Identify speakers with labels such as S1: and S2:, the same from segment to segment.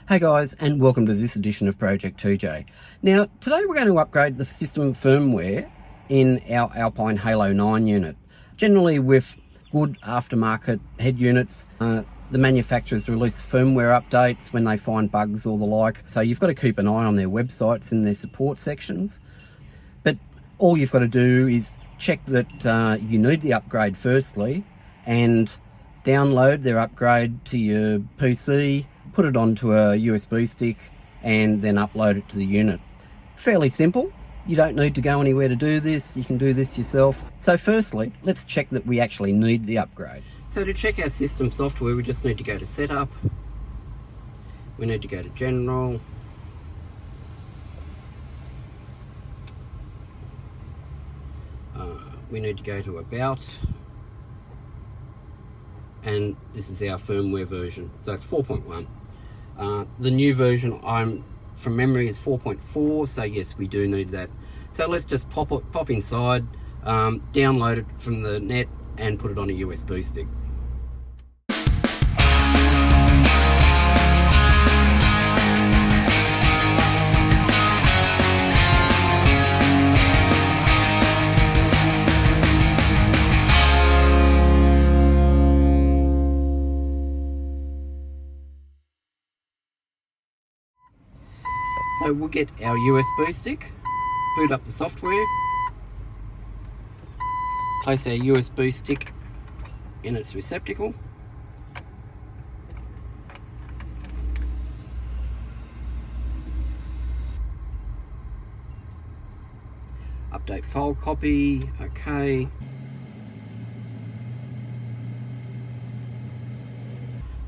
S1: Hey guys, and welcome to this edition of Project 2J. Now, today we're going to upgrade the system firmware in our Alpine Halo 9 unit. Generally with good aftermarket head units, the manufacturers release firmware updates when they find bugs or the like, so you've got to keep an eye on their websites and their support sections. But all you've got to do is check that you need the upgrade firstly, and download their upgrade to your PC, put it onto a USB stick, and then upload it to the unit. Fairly simple. You don't need to go anywhere to do this. You can do this yourself. So firstly, let's check that we actually need the upgrade. So to check our system software, we just need to go to Setup. We need to go to General. We need to go to About. And this is our firmware version, so it's 4.1. The new version, from memory, is 4.4, so yes, we do need that. So let's just pop inside, download it from the net, and put it on a USB stick. So we'll get our USB stick, boot up the software, place our USB stick in its receptacle, update file copy, okay.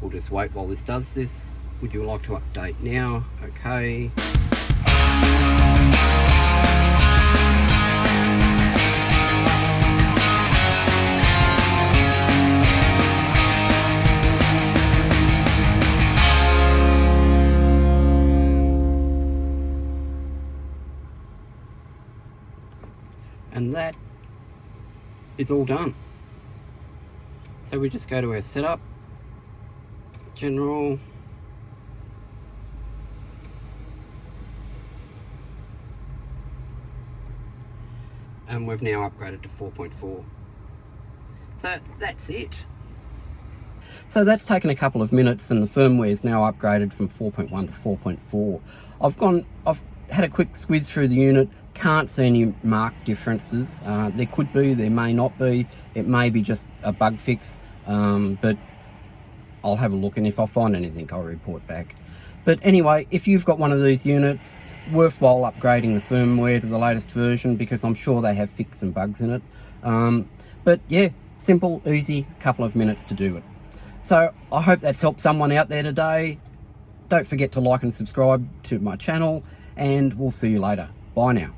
S1: We'll just wait while this does this. Would you like to update now? Okay. And that is all done. So we just go to our Setup, General, and we've now upgraded to 4.4. So that's it. So that's taken a couple of minutes, and the firmware is now upgraded from 4.1 to 4.4. I've had a quick squiz through the unit. Can't see any marked differences. There could be, there may not be. It may be just a bug fix, but I'll have a look, and if I find anything, I'll report back. But anyway, if you've got one of these units, worthwhile upgrading the firmware to the latest version, because I'm sure they have fixed some bugs in it. But yeah, simple, easy, couple of minutes to do it. So I hope that's helped someone out there today. Don't forget to like and subscribe to my channel, and we'll see you later. Bye now.